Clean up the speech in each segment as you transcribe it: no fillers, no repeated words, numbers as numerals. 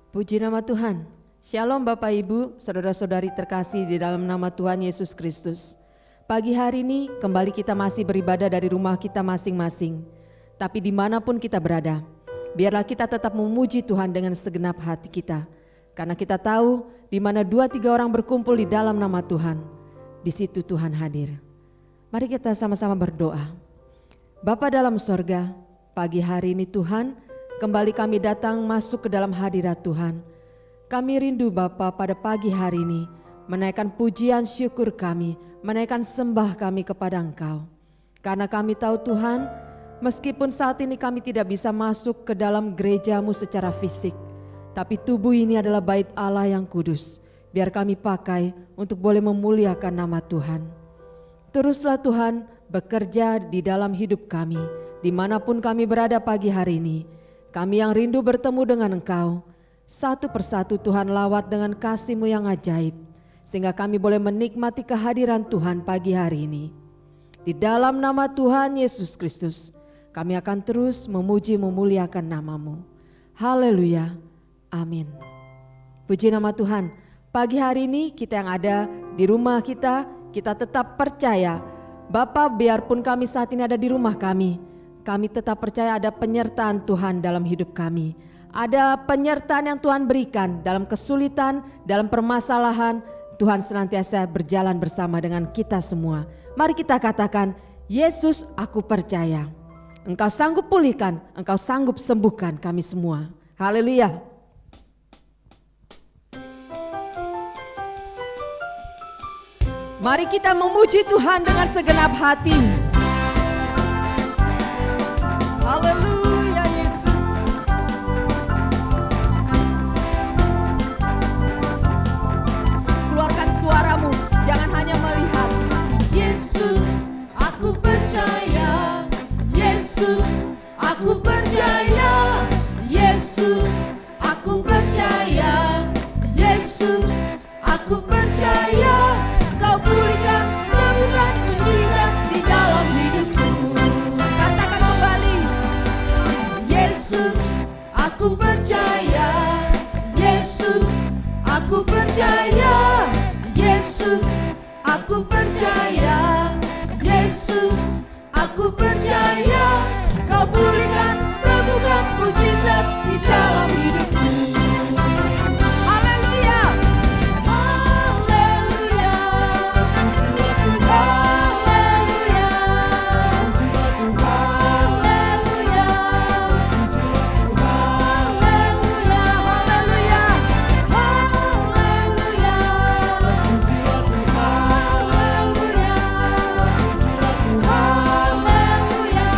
Puji nama Tuhan. Shalom Bapak Ibu, saudara-saudari terkasih di dalam nama Tuhan Yesus Kristus. Pagi hari ini kembali kita masih beribadah dari rumah kita masing-masing. Tapi dimanapun kita berada, biarlah kita tetap memuji Tuhan dengan segenap hati kita. Karena kita tahu di mana 2-3 orang berkumpul di dalam nama Tuhan, di situ Tuhan hadir. Mari kita sama-sama berdoa. Bapa dalam sorga, pagi hari ini Tuhan, kembali kami datang masuk ke dalam hadirat Tuhan. Kami rindu Bapa pada pagi hari ini menaikkan pujian syukur kami, menaikkan sembah kami kepada Engkau. Karena kami tahu Tuhan, meskipun saat ini kami tidak bisa masuk ke dalam gereja-Mu secara fisik, tapi tubuh ini adalah bait Allah yang kudus. Biar kami pakai untuk boleh memuliakan nama Tuhan. Teruslah Tuhan bekerja di dalam hidup kami, dimanapun kami berada pagi hari ini. Kami yang rindu bertemu dengan Engkau, satu persatu Tuhan lawat dengan kasih-Mu yang ajaib, sehingga kami boleh menikmati kehadiran Tuhan pagi hari ini. Di dalam nama Tuhan Yesus Kristus, kami akan terus memuji memuliakan nama-Mu. Haleluya, amin. Puji nama Tuhan. Pagi hari ini kita yang ada di rumah kita tetap percaya, Bapa, biarpun kami saat ini ada di rumah kami tetap percaya ada penyertaan Tuhan dalam hidup kami. Ada penyertaan yang Tuhan berikan dalam kesulitan, dalam permasalahan. Tuhan senantiasa berjalan bersama dengan kita semua. Mari kita katakan, Yesus, aku percaya. Engkau sanggup pulihkan, Engkau sanggup sembuhkan kami semua. Haleluya. Mari kita memuji Tuhan dengan segenap hati. Haleluya Yesus. Keluarkan suaramu, jangan hanya melihat. Yesus, aku percaya. Yesus, aku percaya. Yesus, aku percaya. Yesus, aku percaya. Kau pulihkan, sembuhkan, mujizat di dalam hidupku. Katakan kembali. Yesus, aku percaya. Yesus, aku percaya. Yesus, aku percaya. Yesus, aku percaya. Kau pulihkan, sembuhkan, mujizat di dalam hidupku. Haleluya. Haleluya. Haleluya. Haleluya. Haleluya. Haleluya. Haleluya. Haleluya.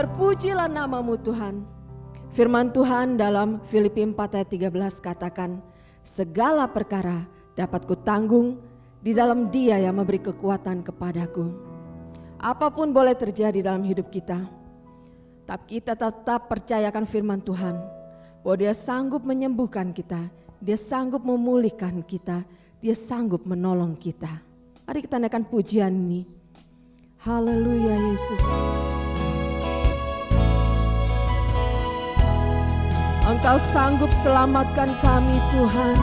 Terpujilah nama-Mu Tuhan. Firman Tuhan dalam Filipi 4 ayat 13 katakan, segala perkara dapat kutanggung di dalam Dia yang memberi kekuatan kepadaku. Apapun boleh terjadi dalam hidup kita, tapi kita tetap percayakan firman Tuhan, bahwa Dia sanggup menyembuhkan kita, Dia sanggup memulihkan kita, Dia sanggup menolong kita. Mari kita naikkan pujian ini. Haleluya Yesus. Engkau sanggup selamatkan kami Tuhan.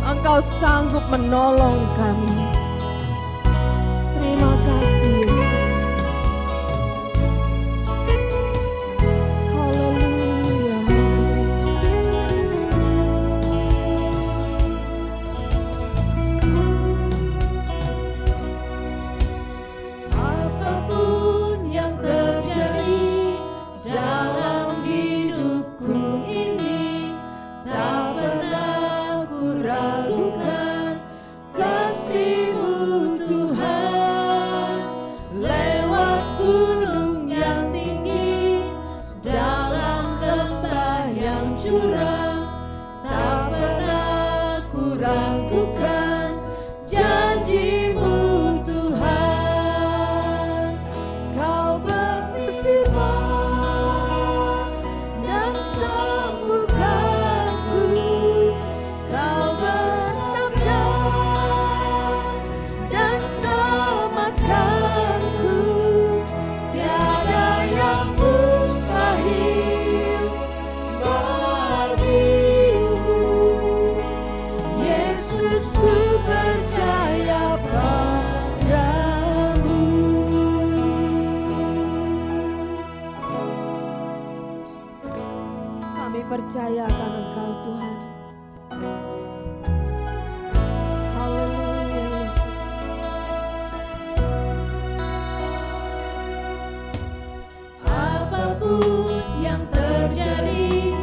Engkau sanggup menolong kami. Terima kasih Yesus. Haleluya. Apapun yang terjadi dalam hidupku ini, tak pernah ku ragukan kasih-Mu Tuhan. Lewat gunung yang tinggi, dalam lembah yang curam, tak pernah ku ragukan janji-Mu Tuhan. Kau berfirman dan sembuhkanku, Kau bersabda dan selamatkanku. Tiada yang mustahil bagimu. Yesus, ku percaya padamu. Kami percaya akan Engkau Tuhan. Haleluya Yesus. Apapun yang terjadi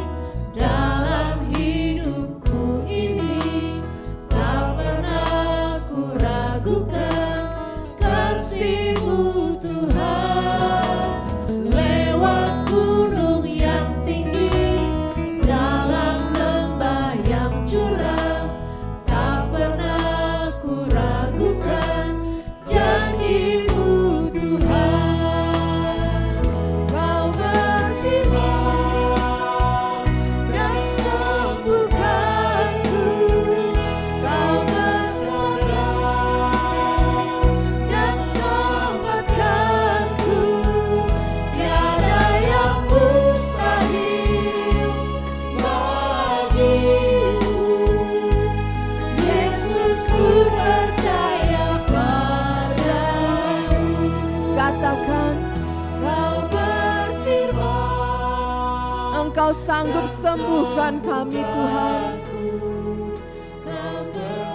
dalam hidupku ini, tak pernah ku ragukan kasih-Mu Tuhan. Lewat gunung yang tinggi, dalam lembah yang curam, tak pernah ku ragukan janji-Mu Tuhan. Kau berfirman dan sembuhkanku, Kau bersabda dan selamatkanku. Tiada yang mustahil bagimu. Yesus, ku percaya padamu. Katakan, Kau berfirman, Engkau sanggup sembuhkan kami Tuhan.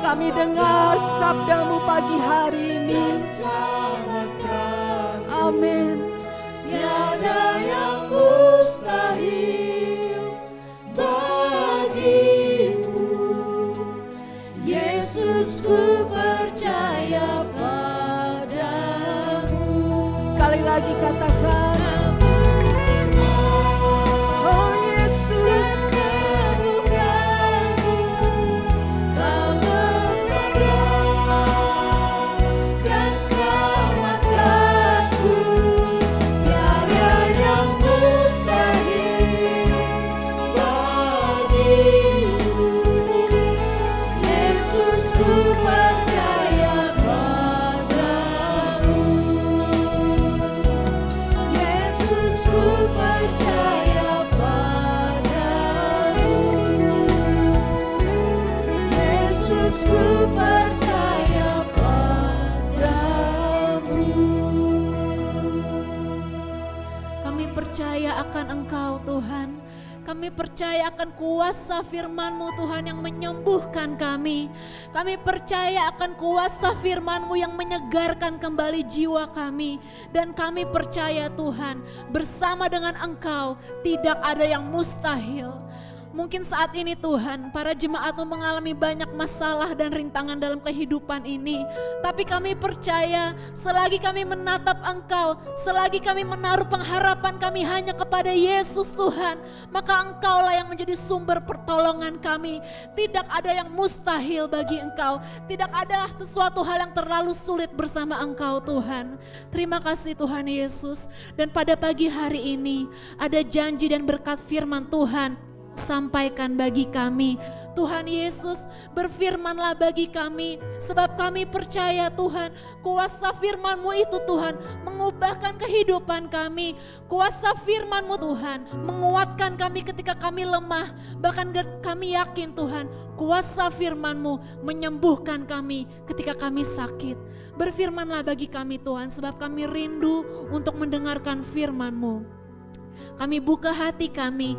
Kami dengar sabda-Mu pagi hari ini. Amin. tiada yang mustahil bagimu. Yesus, ku percaya padamu. Sekali lagi katakan, oh Yesus, Sembuhkanku, Kau bersabda dan selamatkanku. Tiada yang mustahil bagimu. Yesus, ku percaya padamu. Yesus, ku percaya padamu. Yesus, ku percaya padamu. Kami percaya akan Engkau Tuhan. Kami percaya akan kuasa firman-Mu Tuhan yang menyembuhkan kami. Kami percaya akan kuasa firman-Mu yang menyegarkan kembali jiwa kami. Dan kami percaya Tuhan, bersama dengan Engkau tidak ada yang mustahil. Mungkin saat ini Tuhan, para jemaat-Mu mengalami banyak masalah dan rintangan dalam kehidupan ini. Tapi kami percaya, selagi kami menatap Engkau, selagi kami menaruh pengharapan kami hanya kepada Yesus Tuhan, maka Engkaulah yang menjadi sumber pertolongan kami. Tidak ada yang mustahil bagi Engkau. Tidak ada sesuatu hal yang terlalu sulit bersama Engkau Tuhan. Terima kasih Tuhan Yesus. Dan pada pagi hari ini, ada janji dan berkat firman Tuhan sampaikan bagi kami. Tuhan Yesus, berfirmanlah bagi kami, sebab kami percaya Tuhan, kuasa firman-Mu itu Tuhan mengubahkan kehidupan kami. Kuasa firman-Mu Tuhan menguatkan kami ketika kami lemah. Bahkan kami yakin Tuhan, kuasa firman-Mu menyembuhkan kami ketika kami sakit. Berfirmanlah bagi kami Tuhan, sebab kami rindu untuk mendengarkan firman-Mu. Kami buka hati kami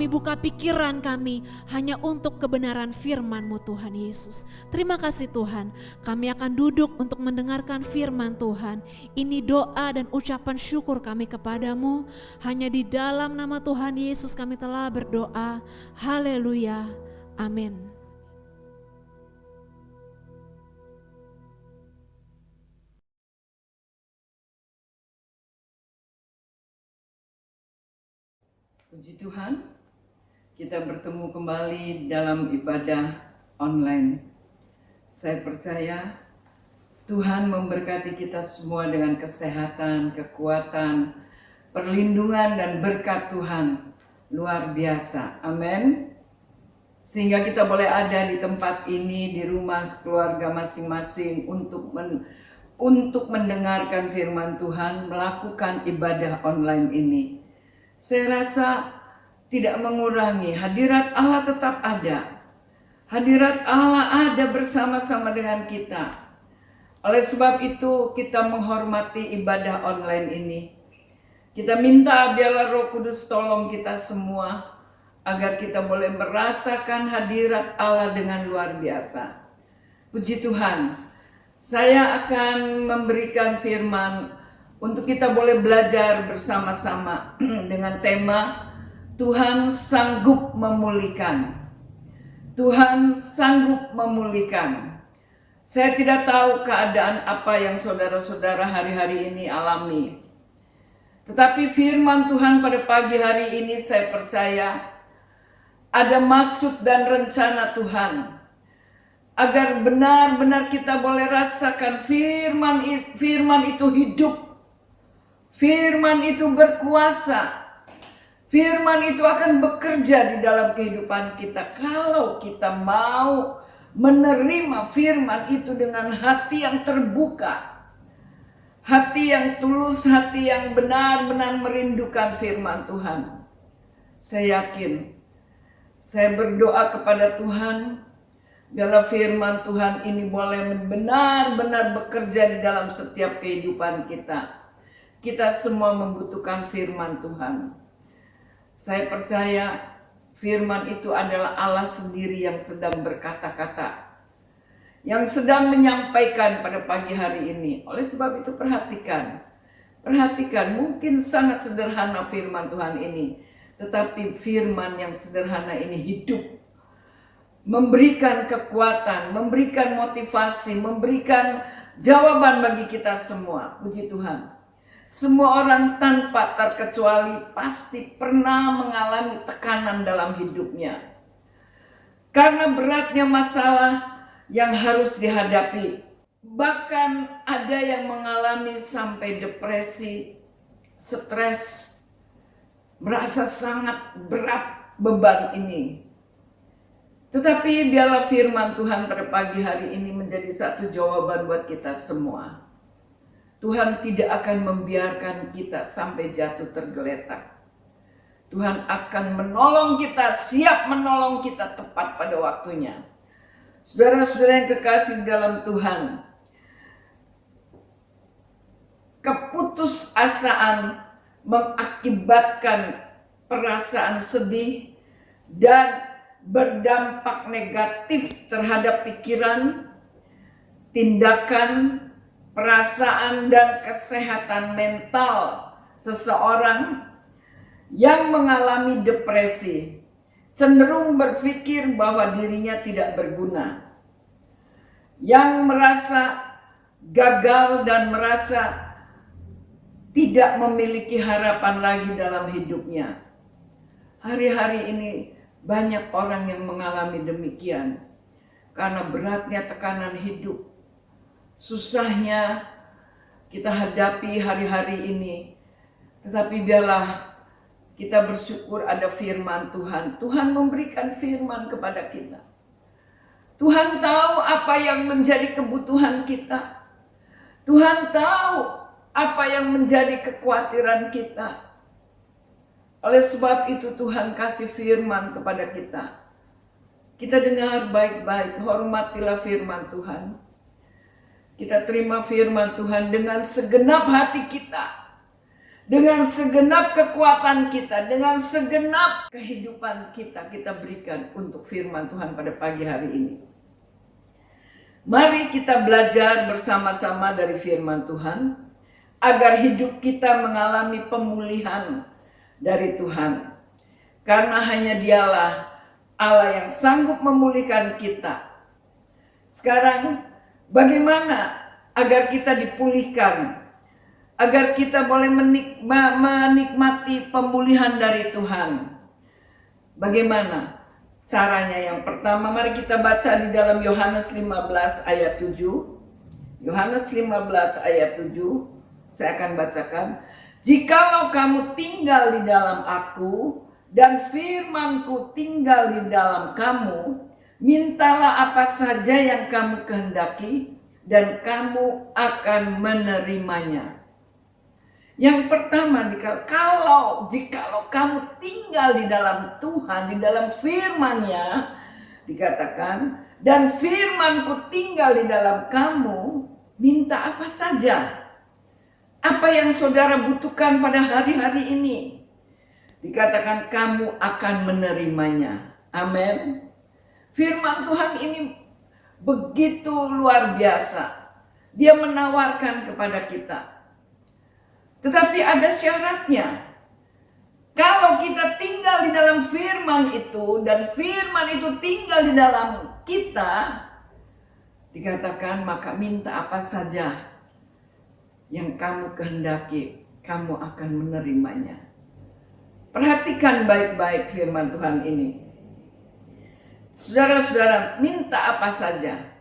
buka pikiran kami hanya untuk kebenaran firman-Mu Tuhan Yesus. Terima kasih Tuhan, kami akan duduk untuk mendengarkan firman Tuhan. Ini doa dan ucapan syukur kami kepadamu. Hanya di dalam nama Tuhan Yesus kami telah berdoa. Haleluya, amin. Puji Tuhan, kita bertemu kembali dalam ibadah online. Saya percaya Tuhan memberkati kita semua dengan kesehatan, kekuatan, perlindungan dan berkat Tuhan luar biasa. Amin. Sehingga kita boleh ada di tempat ini, di rumah keluarga masing-masing untuk mendengarkan firman Tuhan, melakukan ibadah online ini. Saya rasa tidak mengurangi, hadirat Allah tetap ada. Hadirat Allah ada bersama-sama dengan kita. Oleh sebab itu kita menghormati ibadah online ini. Kita minta biarlah Roh Kudus tolong kita semua agar kita boleh merasakan hadirat Allah dengan luar biasa. Puji Tuhan, saya akan memberikan firman untuk kita boleh belajar bersama-sama dengan tema Tuhan sanggup memulihkan. Tuhan sanggup memulihkan. Saya tidak tahu keadaan apa yang saudara-saudara hari-hari ini alami. Tetapi firman Tuhan pada pagi hari ini saya percaya ada maksud dan rencana Tuhan. Agar benar-benar kita boleh rasakan firman itu hidup. Firman itu berkuasa. Firman itu akan bekerja di dalam kehidupan kita. Kalau kita mau menerima firman itu dengan hati yang terbuka. Hati yang tulus, hati yang benar-benar merindukan firman Tuhan. Saya yakin, saya berdoa kepada Tuhan, biarlah firman Tuhan ini boleh benar-benar bekerja di dalam setiap kehidupan kita. Kita semua membutuhkan firman Tuhan. Saya percaya firman itu adalah Allah sendiri yang sedang berkata-kata, yang sedang menyampaikan pada pagi hari ini. Oleh sebab itu perhatikan, mungkin sangat sederhana firman Tuhan ini, tetapi firman yang sederhana ini hidup, memberikan kekuatan, memberikan motivasi, memberikan jawaban bagi kita semua. Puji Tuhan. Semua orang tanpa terkecuali pasti pernah mengalami tekanan dalam hidupnya. Karena beratnya masalah yang harus dihadapi. Bahkan ada yang mengalami sampai depresi, stres, merasa sangat berat beban ini. Tetapi biarlah firman Tuhan pada pagi hari ini menjadi satu jawaban buat kita semua. Tuhan tidak akan membiarkan kita sampai jatuh tergeletak. Tuhan akan menolong kita, siap menolong kita tepat pada waktunya. Saudara-saudara yang kekasih dalam Tuhan, keputusasaan mengakibatkan perasaan sedih dan berdampak negatif terhadap pikiran, tindakan, perasaan dan kesehatan mental seseorang yang mengalami depresi. cenderung berpikir bahwa dirinya tidak berguna, yang merasa gagal dan merasa tidak memiliki harapan lagi dalam hidupnya. Hari-hari ini banyak orang yang mengalami demikian karena beratnya tekanan hidup, susahnya kita hadapi hari-hari ini. Tetapi biarlah kita bersyukur ada firman Tuhan. Tuhan memberikan firman kepada kita. Tuhan tahu apa yang menjadi kebutuhan kita. Tuhan tahu apa yang menjadi kekhawatiran kita. Oleh sebab itu Tuhan kasih firman kepada kita. Kita dengar baik-baik, hormatilah firman Tuhan. Kita terima firman Tuhan dengan segenap hati kita. Dengan segenap kekuatan kita, dengan segenap kehidupan kita, kita berikan untuk firman Tuhan pada pagi hari ini. Mari kita belajar bersama-sama dari firman Tuhan, agar hidup kita mengalami pemulihan dari Tuhan. Karena hanya Dialah Allah yang sanggup memulihkan kita. Sekarang bagaimana agar kita dipulihkan? Agar kita boleh menikmati pemulihan dari Tuhan. Bagaimana caranya? Yang pertama, mari kita baca di dalam Yohanes 15 ayat 7. Yohanes 15 ayat 7, saya akan bacakan. Jikalau kamu tinggal di dalam aku, dan firman-Ku tinggal di dalam kamu, mintalah apa saja yang kamu kehendaki, dan kamu akan menerimanya. Yang pertama, jikalau kamu tinggal di dalam Tuhan, di dalam firman-Nya, dikatakan, dan firman-Ku tinggal di dalam kamu, minta apa saja. Apa yang saudara butuhkan pada hari-hari ini, dikatakan kamu akan menerimanya. Amin. Firman Tuhan ini begitu luar biasa. Dia menawarkan kepada kita. Tetapi ada syaratnya. Kalau kita tinggal di dalam firman itu, dan firman itu tinggal di dalam kita, dikatakan maka minta apa saja yang kamu kehendaki, kamu akan menerimanya. Perhatikan baik-baik firman Tuhan ini. Saudara-saudara, minta apa saja.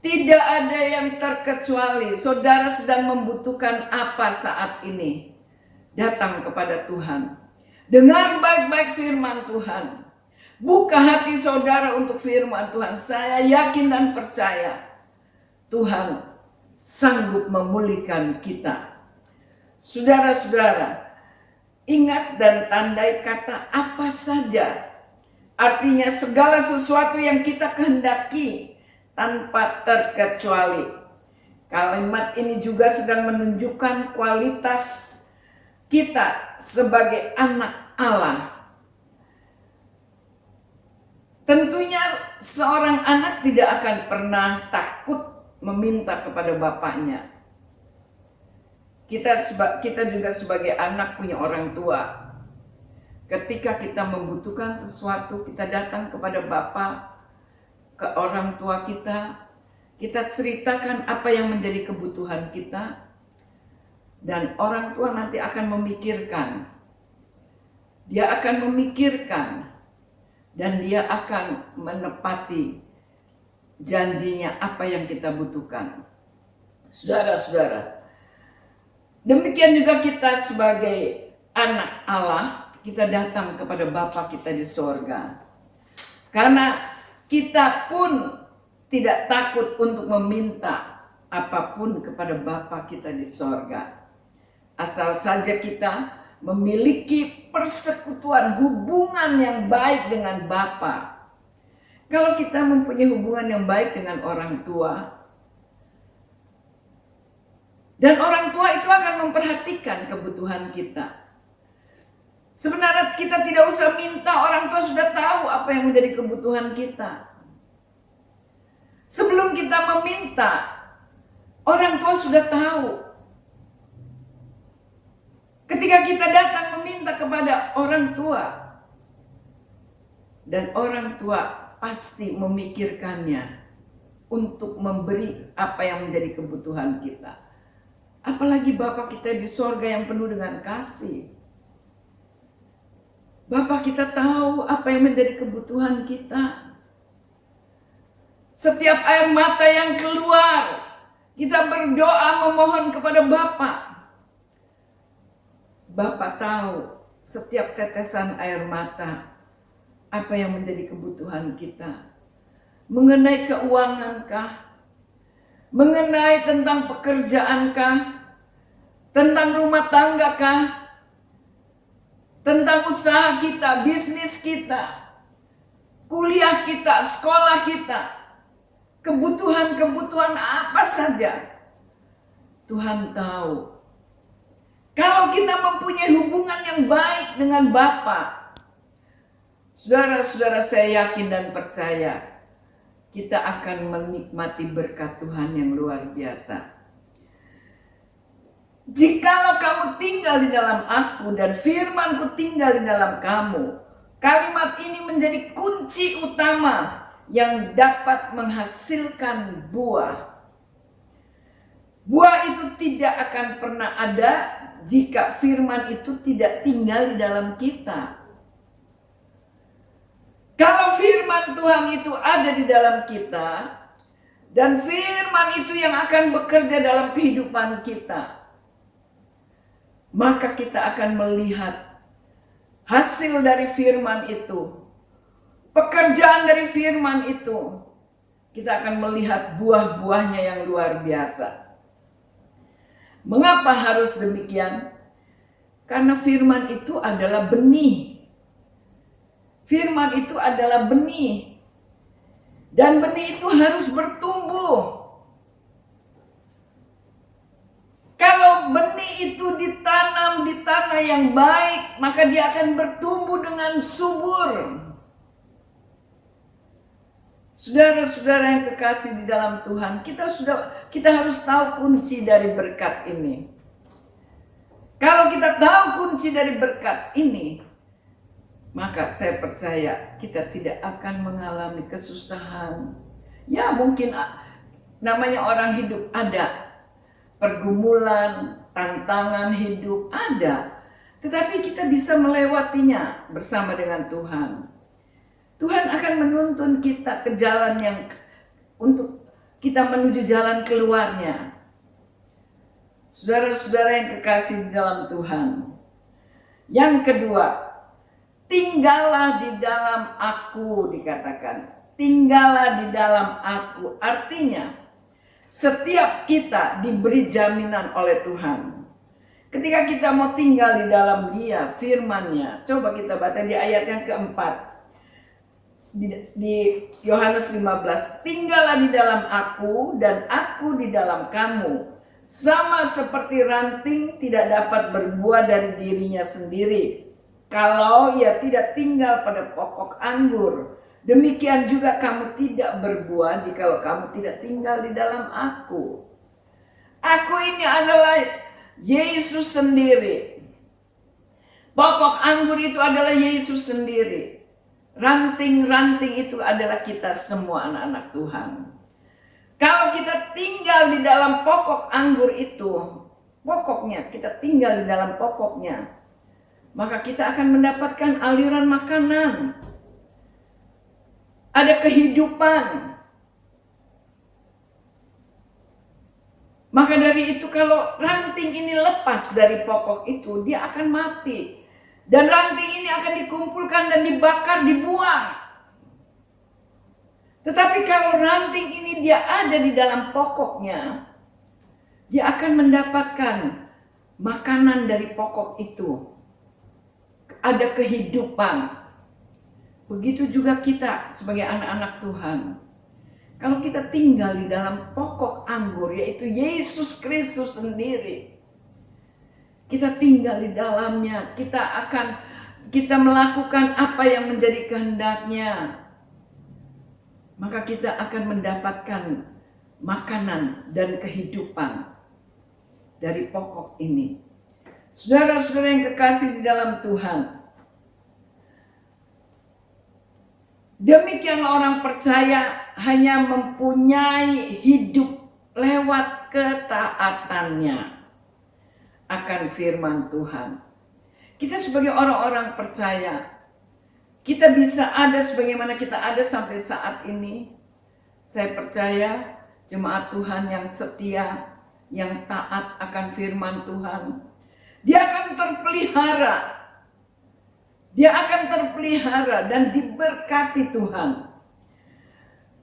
Tidak ada yang terkecuali. Saudara sedang membutuhkan apa saat ini? Datang kepada Tuhan. Dengar baik-baik firman Tuhan. Buka hati saudara untuk firman Tuhan. Saya yakin dan percaya Tuhan sanggup memulihkan kita. Saudara-saudara, ingat dan tandai kata apa saja. Artinya segala sesuatu yang kita kehendaki tanpa terkecuali. Kalimat ini juga sedang menunjukkan kualitas kita sebagai anak Allah. Tentunya seorang anak tidak akan pernah takut meminta kepada bapaknya. Kita juga sebagai anak punya orang tua. Ketika kita membutuhkan sesuatu, kita datang kepada bapak, ke orang tua kita ceritakan apa yang menjadi kebutuhan kita, dan orang tua nanti akan memikirkan. Dia akan memikirkan, dan dia akan menepati janjinya apa yang kita butuhkan. Saudara-saudara, demikian juga kita sebagai anak Allah, kita datang kepada Bapa kita di sorga. Karena kita pun tidak takut untuk meminta apapun kepada Bapa kita di sorga. Asal saja kita memiliki persekutuan, hubungan yang baik dengan Bapa. Kalau kita mempunyai hubungan yang baik dengan orang tua, dan orang tua itu akan memperhatikan kebutuhan kita. Sebenarnya kita tidak usah minta, orang tua sudah tahu apa yang menjadi kebutuhan kita. Sebelum kita meminta, orang tua sudah tahu. Ketika kita datang meminta kepada orang tua, Dan orang tua pasti memikirkannya untuk memberi apa yang menjadi kebutuhan kita. Apalagi Bapa kita di sorga yang penuh dengan kasih. Bapa kita tahu apa yang menjadi kebutuhan kita. Setiap air mata yang keluar, kita berdoa memohon kepada Bapa. Bapa tahu setiap tetesan air mata apa yang menjadi kebutuhan kita. Mengenai keuangankah? Mengenai tentang pekerjaankah? Tentang rumah tanggakah? Tentang usaha kita, bisnis kita, kuliah kita, sekolah kita, kebutuhan-kebutuhan apa saja, Tuhan tahu. Kalau kita mempunyai hubungan yang baik dengan Bapa, saudara-saudara, saya yakin dan percaya kita akan menikmati berkat Tuhan yang luar biasa. Jikalau kamu tinggal di dalam aku dan firman-Ku tinggal di dalam kamu, kalimat ini menjadi kunci utama yang dapat menghasilkan buah. Buah itu tidak akan pernah ada jika firman itu tidak tinggal di dalam kita. Kalau firman Tuhan itu ada di dalam kita, dan firman itu yang akan bekerja dalam kehidupan kita, maka kita akan melihat hasil dari firman itu, pekerjaan dari firman itu. Kita akan melihat buah-buahnya yang luar biasa. Mengapa harus demikian? Karena firman itu adalah benih. Firman itu adalah benih. Dan benih itu harus bertumbuh. Kalau benih itu ditanam di tanah yang baik, maka dia akan bertumbuh dengan subur. Saudara-saudara yang kekasih di dalam Tuhan, kita harus tahu kunci dari berkat ini. Kalau kita tahu kunci dari berkat ini, maka saya percaya kita tidak akan mengalami kesusahan. Ya, mungkin namanya orang hidup ada pergumulan, tantangan hidup ada. Tetapi kita bisa melewatinya bersama dengan Tuhan. Tuhan akan menuntun kita ke jalan yang untuk kita menuju jalan keluarnya. Saudara-saudara yang kekasih di dalam Tuhan. Yang kedua, tinggallah di dalam aku, dikatakan. Tinggallah di dalam aku. Artinya, setiap kita diberi jaminan oleh Tuhan. Ketika kita mau tinggal di dalam Dia, firman-Nya. Coba kita baca di ayat yang keempat. Di Yohanes 15. Tinggallah di dalam aku dan aku di dalam kamu. Sama seperti ranting tidak dapat berbuah dari dirinya sendiri, kalau ia tidak tinggal pada pokok anggur. Demikian juga kamu tidak berbuah jikalau kamu tidak tinggal di dalam aku. Aku ini adalah Yesus sendiri. Pokok anggur itu adalah Yesus sendiri. Ranting-ranting itu adalah kita semua anak-anak Tuhan. Kalau kita tinggal di dalam pokok anggur itu, pokoknya, kita tinggal di dalam pokoknya, maka kita akan mendapatkan aliran makanan. Ada kehidupan. Maka dari itu kalau ranting ini lepas dari pokok itu, dia akan mati. Dan ranting ini akan dikumpulkan dan dibakar, dibuang. Tetapi kalau ranting ini dia ada di dalam pokoknya, dia akan mendapatkan makanan dari pokok itu. Ada kehidupan. Begitu juga kita sebagai anak-anak Tuhan. Kalau kita tinggal di dalam pokok anggur, yaitu Yesus Kristus sendiri, kita tinggal di dalamnya, kita melakukan apa yang menjadi kehendak-Nya, maka kita akan mendapatkan makanan dan kehidupan dari pokok ini. Saudara-saudara yang kekasih di dalam Tuhan, Demikianlah orang percaya hanya mempunyai hidup lewat ketaatannya akan firman Tuhan. Kita sebagai orang-orang percaya, kita bisa ada sebagaimana kita ada sampai saat ini. Saya percaya jemaat Tuhan yang setia, yang taat akan firman Tuhan, dia akan terpelihara. Dia akan terpelihara dan diberkati Tuhan.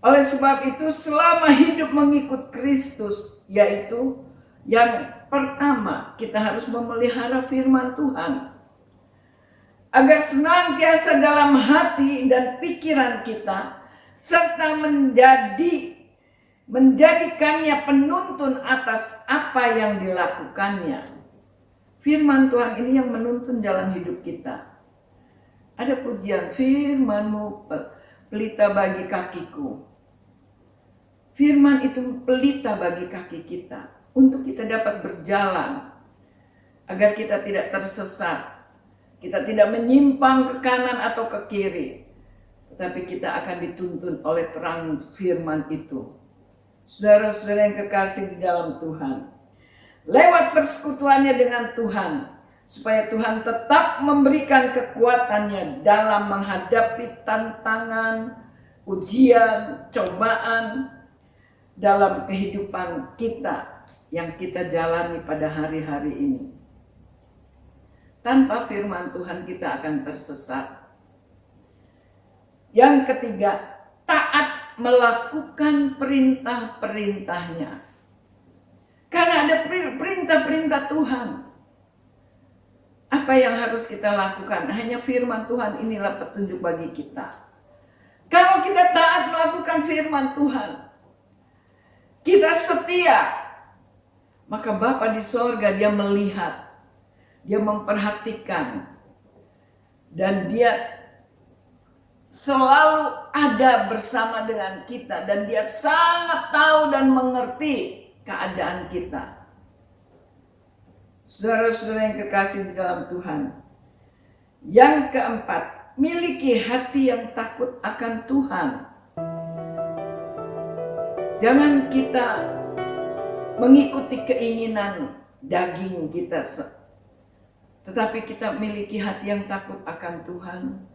Oleh sebab itu selama hidup mengikut Kristus, yaitu yang pertama kita harus memelihara firman Tuhan. Agar senantiasa dalam hati dan pikiran kita, serta menjadikannya penuntun atas apa yang dilakukannya. Firman Tuhan ini yang menuntun jalan hidup kita. Ada pujian, firman-Mu pelita bagi kakiku. Firman itu pelita bagi kaki kita, untuk kita dapat berjalan, agar kita tidak tersesat, kita tidak menyimpang ke kanan atau ke kiri, tetapi kita akan dituntun oleh terang firman itu. Saudara-saudara yang kekasih di dalam Tuhan, lewat persekutuannya dengan Tuhan, supaya Tuhan tetap memberikan kekuatannya dalam menghadapi tantangan, ujian, cobaan dalam kehidupan kita yang kita jalani pada hari-hari ini. Tanpa firman Tuhan kita akan tersesat. Yang ketiga, taat melakukan perintah-perintahnya. Karena ada perintah-perintah Tuhan. Apa yang harus kita lakukan? Hanya firman Tuhan inilah petunjuk bagi kita. Kalau kita taat melakukan firman Tuhan, kita setia, maka Bapa di sorga dia melihat, dia memperhatikan, dan dia selalu ada bersama dengan kita, dan dia sangat tahu dan mengerti keadaan kita. Saudara-saudara yang kekasih di dalam Tuhan. Yang keempat, miliki hati yang takut akan Tuhan. Jangan kita mengikuti keinginan daging kita, tetapi kita miliki hati yang takut akan Tuhan.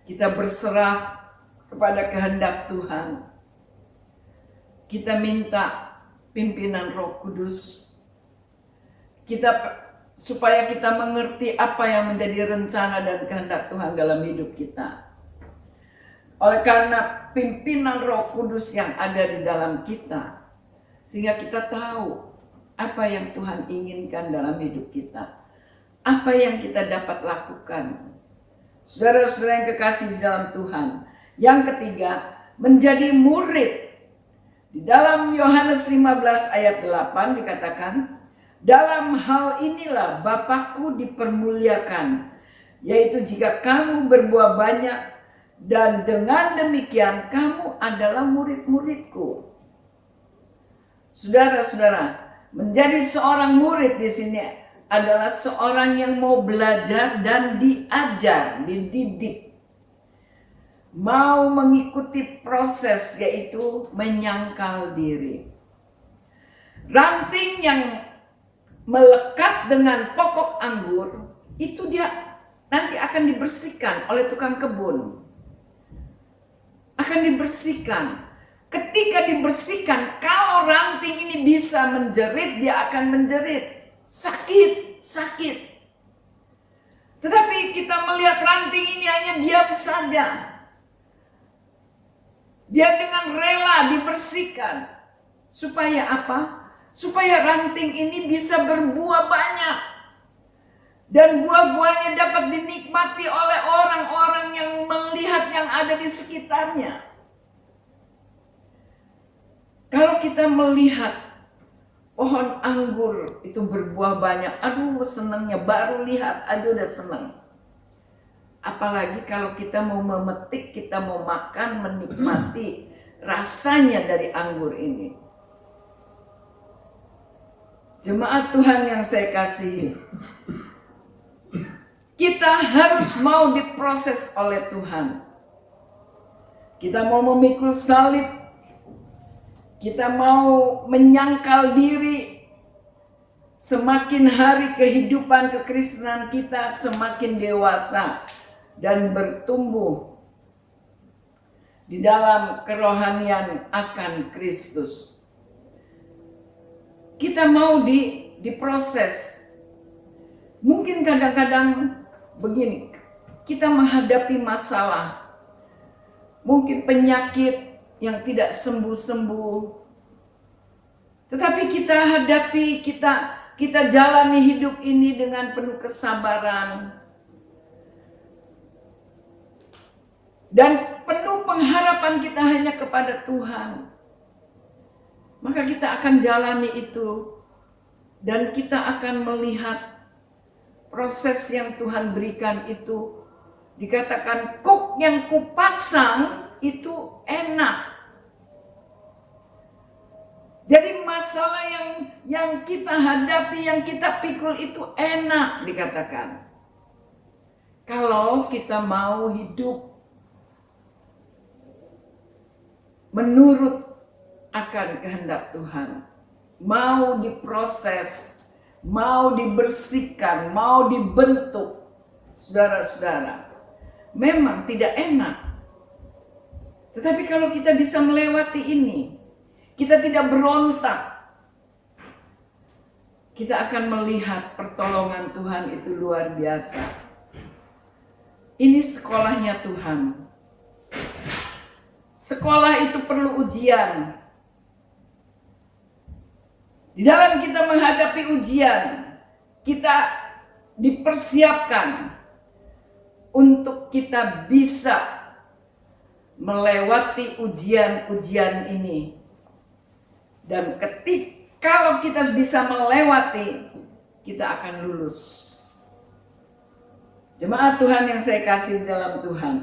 Kita berserah kepada kehendak Tuhan. Kita minta pimpinan Roh Kudus. Supaya kita mengerti apa yang menjadi rencana dan kehendak Tuhan dalam hidup kita. Oleh karena pimpinan Roh Kudus yang ada di dalam kita, sehingga kita tahu apa yang Tuhan inginkan dalam hidup kita, apa yang kita dapat lakukan. Saudara-saudara yang kekasih di dalam Tuhan. Yang ketiga, menjadi murid. Di dalam Yohanes 15 ayat 8 dikatakan, dalam hal inilah Bapa-Ku dipermuliakan, yaitu jika kamu berbuah banyak, dan dengan demikian kamu adalah murid-murid-Ku. Saudara-saudara, menjadi seorang murid di sini adalah seorang yang mau belajar dan diajar, dididik. Mau mengikuti proses, yaitu menyangkal diri. Ranting yang melekat dengan pokok anggur, itu dia nanti akan dibersihkan oleh tukang kebun. Akan dibersihkan. Ketika dibersihkan, kalau ranting ini bisa menjerit, dia akan menjerit. Sakit. Tetapi kita melihat ranting ini hanya diam saja. Dia dengan rela dibersihkan. Supaya apa? Supaya ranting ini bisa berbuah banyak. Dan buah-buahnya dapat dinikmati oleh orang-orang yang melihat yang ada di sekitarnya. Kalau kita melihat pohon anggur itu berbuah banyak, aduh senangnya, baru lihat aja udah senang. Apalagi kalau kita mau memetik, kita mau makan, menikmati rasanya dari anggur ini. Jemaat Tuhan yang saya kasihi, kita harus mau diproses oleh Tuhan. Kita mau memikul salib. Kita mau menyangkal diri. Semakin hari kehidupan kekristenan kita semakin dewasa dan bertumbuh di dalam kerohanian akan Kristus. Kita mau diproses. Mungkin kadang-kadang begini, kita menghadapi masalah, mungkin penyakit yang tidak sembuh-sembuh, tetapi kita hadapi, kita jalani hidup ini dengan penuh kesabaran dan penuh pengharapan kita hanya kepada Tuhan. Maka kita akan jalani itu dan kita akan melihat proses yang Tuhan berikan itu. Dikatakan kuk yang kupasang itu enak. Jadi masalah yang kita hadapi, yang kita pikul itu enak dikatakan. Kalau kita mau hidup menurut akan kehendak Tuhan, mau diproses, mau dibersihkan, mau dibentuk, saudara-saudara, memang tidak enak. Tetapi kalau kita bisa melewati ini, kita tidak berontak, kita akan melihat pertolongan Tuhan itu luar biasa. Ini sekolahnya Tuhan. Sekolah itu perlu ujian. Di dalam kita menghadapi ujian, kita dipersiapkan untuk kita bisa melewati ujian-ujian ini. Dan kalau kita bisa melewati, kita akan lulus. Jemaat Tuhan yang saya kasih dalam Tuhan.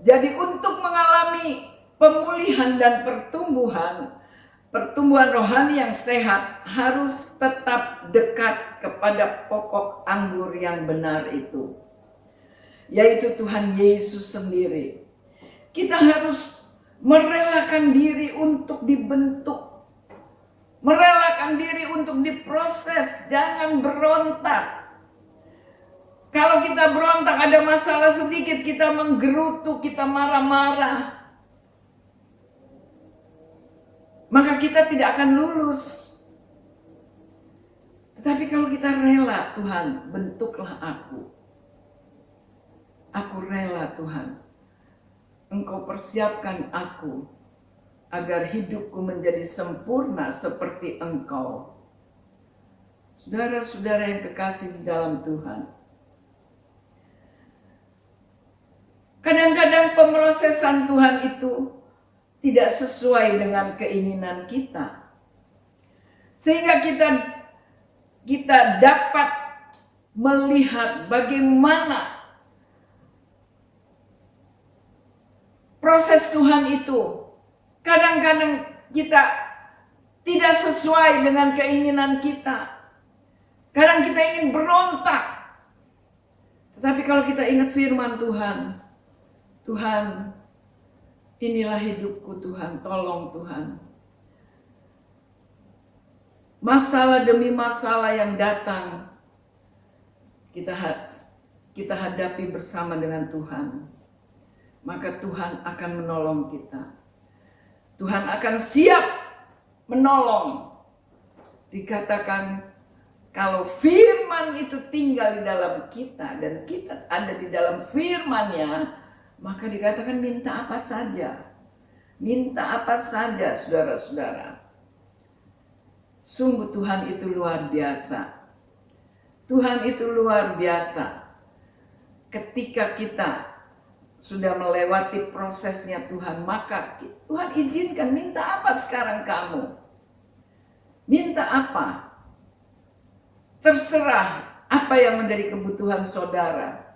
Jadi untuk mengalami pemulihan dan pertumbuhan rohani yang sehat harus tetap dekat kepada pokok anggur yang benar itu, yaitu Tuhan Yesus sendiri. Kita harus merelakan diri untuk dibentuk, merelakan diri untuk diproses, jangan berontak. Kalau kita berontak, ada masalah sedikit, kita menggerutu, kita marah-marah, maka kita tidak akan lulus. Tetapi kalau kita rela, Tuhan, bentuklah aku. Aku rela, Tuhan. Engkau persiapkan aku agar hidupku menjadi sempurna seperti Engkau. Saudara-saudara yang kekasih di dalam Tuhan. Kadang-kadang pemrosesan Tuhan itu tidak sesuai dengan keinginan kita. Sehingga kita dapat melihat bagaimana proses Tuhan itu. Kadang-kadang kita tidak sesuai dengan keinginan kita. Kadang kita ingin berontak. Tetapi kalau kita ingat firman Tuhan, Tuhan, inilah hidupku Tuhan, tolong Tuhan. Masalah demi masalah yang datang, kita hadapi bersama dengan Tuhan. Maka Tuhan akan menolong kita. Tuhan akan siap menolong. Dikatakan kalau firman itu tinggal di dalam kita dan kita ada di dalam firman-Nya, maka dikatakan minta apa saja. Minta apa saja, saudara-saudara. Sungguh Tuhan itu luar biasa. Tuhan itu luar biasa. Ketika kita sudah melewati prosesnya Tuhan, maka Tuhan izinkan, minta apa sekarang kamu? Minta apa? Terserah apa yang menjadi kebutuhan saudara.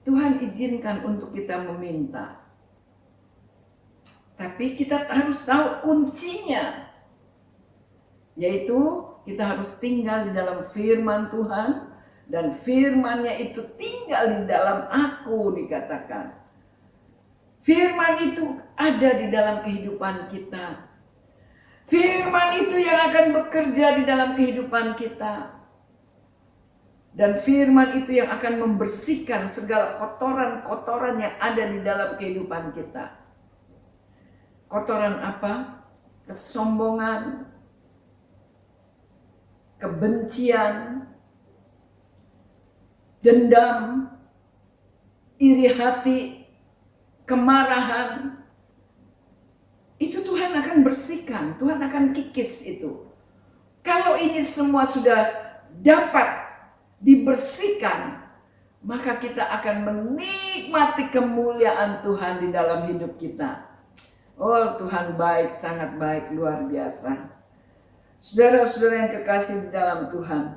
Tuhan izinkan untuk kita meminta. Tapi kita harus tahu kuncinya. Yaitu kita harus tinggal di dalam firman Tuhan dan firman-Nya itu tinggal di dalam aku, dikatakan. Firman itu ada di dalam kehidupan kita. Firman itu yang akan bekerja di dalam kehidupan kita. Dan firman itu yang akan membersihkan segala kotoran-kotoran yang ada di dalam kehidupan kita. Kotoran apa? Kesombongan, kebencian, dendam, iri hati, kemarahan. Itu Tuhan akan bersihkan, Tuhan akan kikis itu. Kalau ini semua sudah dapat dibersihkan, maka kita akan menikmati kemuliaan Tuhan di dalam hidup kita. Oh, Tuhan baik, sangat baik, luar biasa. Saudara-saudara yang kekasih di dalam Tuhan.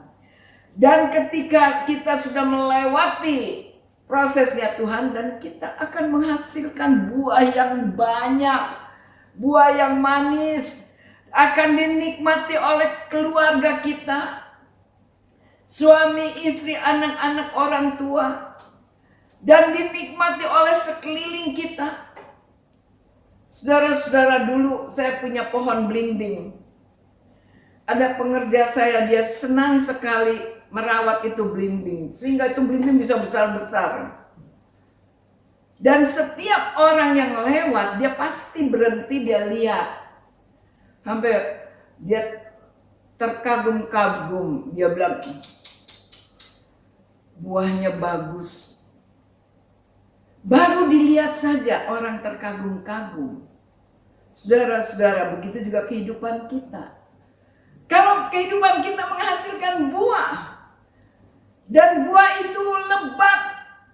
Dan ketika kita sudah melewati prosesnya Tuhan, dan kita akan menghasilkan buah yang banyak, buah yang manis, akan dinikmati oleh keluarga kita, suami, istri, anak-anak, orang tua, dan dinikmati oleh sekeliling kita. Saudara-saudara, dulu saya punya pohon belimbing. Ada pengerja saya, dia senang sekali merawat itu belimbing, sehingga itu belimbing bisa besar-besar. Dan setiap orang yang lewat, dia pasti berhenti, dia lihat. Sampai dia terkagum-kagum, dia bilang, buahnya bagus. Baru dilihat saja orang terkagum-kagum. Saudara-saudara, begitu juga kehidupan kita. Kalau kehidupan kita menghasilkan buah, dan buah itu lebat,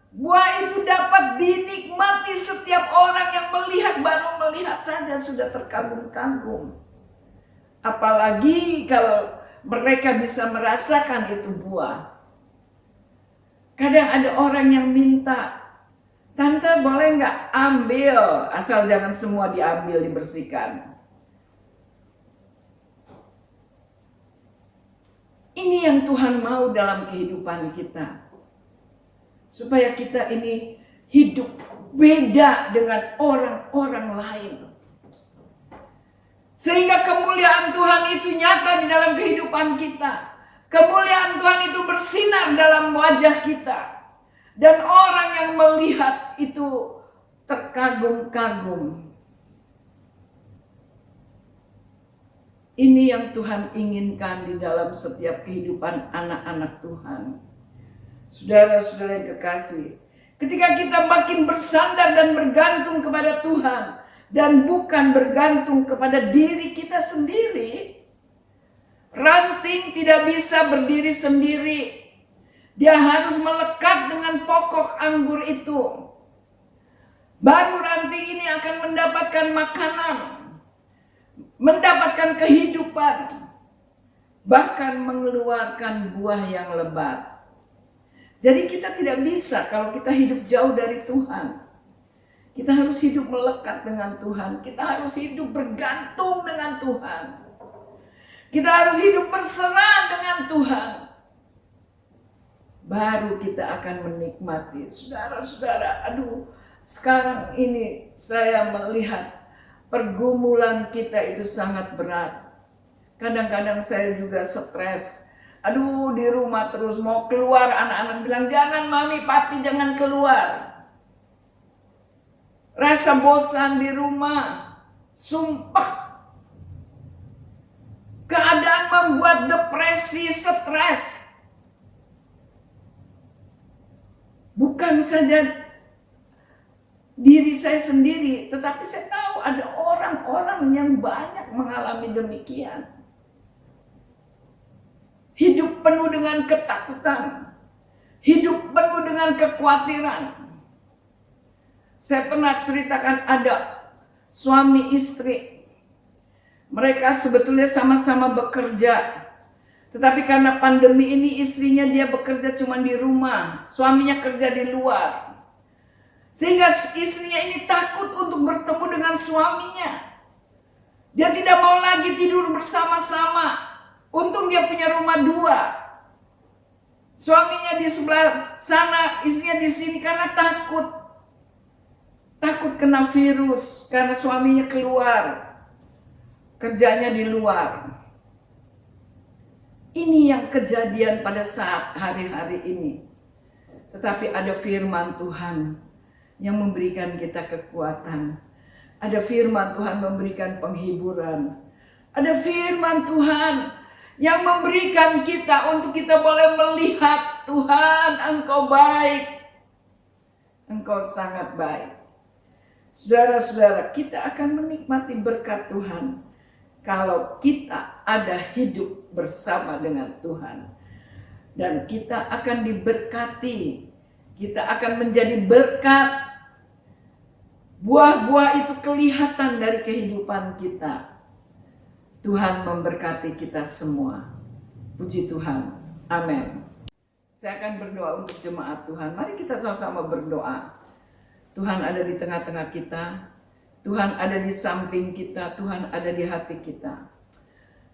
buah itu dapat dinikmati setiap orang yang melihat, baru melihat saja sudah terkagum-kagum. Apalagi kalau mereka bisa merasakan itu buah. Kadang ada orang yang minta, tante boleh nggak ambil, asal jangan semua diambil, dibersihkan. Ini yang Tuhan mau dalam kehidupan kita. Supaya kita ini hidup beda dengan orang-orang lain. Sehingga kemuliaan Tuhan itu nyata di dalam kehidupan kita. Kemuliaan Tuhan itu bersinar dalam wajah kita. Dan orang yang melihat itu terkagum-kagum. Ini yang Tuhan inginkan di dalam setiap kehidupan anak-anak Tuhan. Saudara-saudara yang kekasih, ketika kita makin bersandar dan bergantung kepada Tuhan, dan bukan bergantung kepada diri kita sendiri, ranting tidak bisa berdiri sendiri. Dia harus melekat dengan pokok anggur itu. Baru ranting ini akan mendapatkan makanan, mendapatkan kehidupan, bahkan mengeluarkan buah yang lebat. Jadi kita tidak bisa kalau kita hidup jauh dari Tuhan. Kita harus hidup melekat dengan Tuhan. Kita harus hidup bergantung dengan Tuhan. Kita harus hidup berserah dengan Tuhan. Baru kita akan menikmati. Saudara-saudara, sekarang ini saya melihat pergumulan kita itu sangat berat. Kadang-kadang saya juga stres. Di rumah terus mau keluar, anak-anak bilang, jangan mami, papi, jangan keluar. Rasa bosan di rumah, sumpah. Keadaan membuat depresi, stres. Bukan saja diri saya sendiri, tetapi saya tahu ada orang-orang yang banyak mengalami demikian. Hidup penuh dengan ketakutan, hidup penuh dengan kekhawatiran. Saya pernah ceritakan ada suami istri, mereka sebetulnya sama-sama bekerja, tetapi karena pandemi ini istrinya dia bekerja cuma di rumah, suaminya kerja di luar. Sehingga istrinya ini takut untuk bertemu dengan suaminya. Dia tidak mau lagi tidur bersama-sama. Untung dia punya rumah 2. Suaminya di sebelah sana, istrinya di sini karena takut. Takut kena virus karena suaminya keluar. Kerjanya di luar. Ini yang kejadian pada saat hari-hari ini. Tetapi ada firman Tuhan yang memberikan kita kekuatan. Ada firman Tuhan memberikan penghiburan. Ada firman Tuhan yang memberikan kita untuk kita boleh melihat, Tuhan, Engkau baik. Engkau sangat baik. Saudara-saudara, kita akan menikmati berkat Tuhan kalau kita ada hidup bersama dengan Tuhan. Dan kita akan diberkati. Kita akan menjadi berkat. Buah-buah itu kelihatan dari kehidupan kita. Tuhan memberkati kita semua. Puji Tuhan. Amin. Saya akan berdoa untuk jemaat Tuhan. Mari kita sama-sama berdoa. Tuhan ada di tengah-tengah kita. Tuhan ada di samping kita. Tuhan ada di hati kita.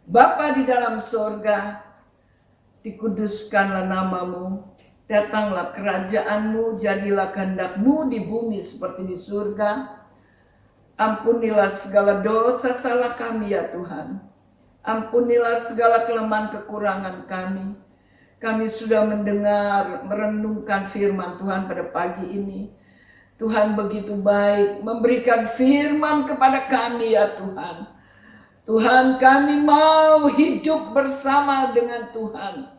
Bapa di dalam sorga, dikuduskanlah namamu. Datanglah kerajaanmu, jadilah kehendak-mu di bumi seperti di surga. Ampunilah segala dosa salah kami ya Tuhan. Ampunilah segala kelemahan kekurangan kami. Kami sudah mendengar, merenungkan firman Tuhan pada pagi ini. Tuhan begitu baik memberikan firman kepada kami ya Tuhan. Tuhan, kami mau hidup bersama dengan Tuhan.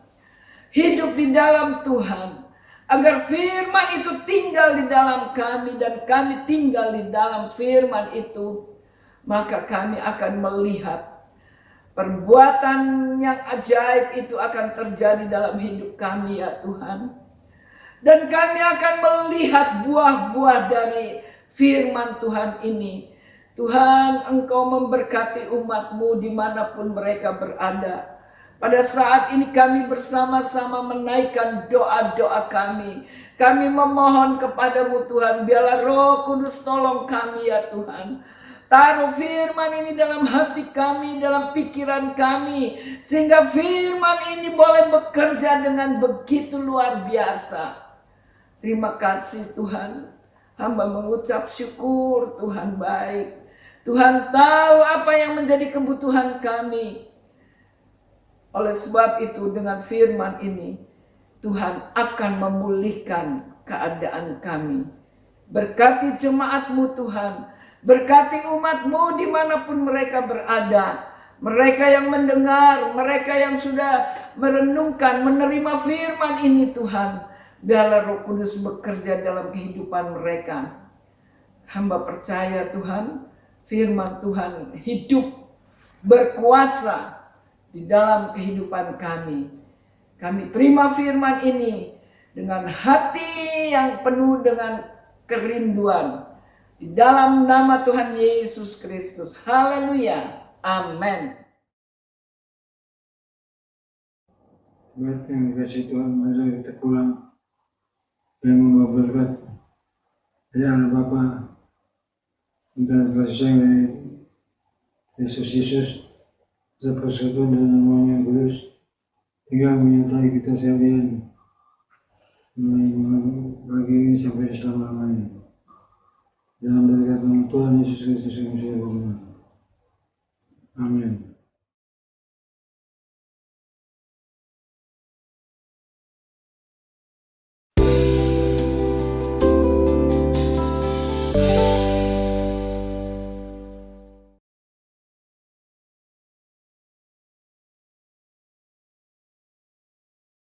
Hidup di dalam Tuhan. Agar firman itu tinggal di dalam kami dan kami tinggal di dalam firman itu. Maka kami akan melihat perbuatan yang ajaib itu akan terjadi dalam hidup kami ya Tuhan. Dan kami akan melihat buah-buah dari firman Tuhan ini. Tuhan, Engkau memberkati umat-Mu dimanapun mereka berada. Pada saat ini kami bersama-sama menaikkan doa-doa kami. Kami memohon kepadamu Tuhan, biarlah Roh Kudus tolong kami ya Tuhan. Taruh firman ini dalam hati kami, dalam pikiran kami. Sehingga firman ini boleh bekerja dengan begitu luar biasa. Terima kasih Tuhan. Hamba mengucap syukur, Tuhan baik. Tuhan tahu apa yang menjadi kebutuhan kami. Oleh sebab itu dengan firman ini Tuhan akan memulihkan keadaan kami. Berkati jemaat-Mu Tuhan. Berkati umat-Mu dimanapun mereka berada. Mereka yang mendengar, mereka yang sudah merenungkan, menerima firman ini Tuhan. Biarlah Roh Kudus bekerja dalam kehidupan mereka. Hamba percaya Tuhan, firman Tuhan hidup, berkuasa di dalam kehidupan kami. Kami terima firman ini dengan hati yang penuh dengan kerinduan. Di dalam nama Tuhan Yesus Kristus. Haleluya. Amin. Berkat yang dikasih Tuhan, mari kita pulang yang membawa berkat dari Allah Bapa dan kasih sayang dari Yesus, persekutuan dan nama yang kudus, tinggal menyertai kita sekalian bagi ini sampai selama-lamanya. Dalam berkat Tuhan Yesus Kristus yang saya berdoa.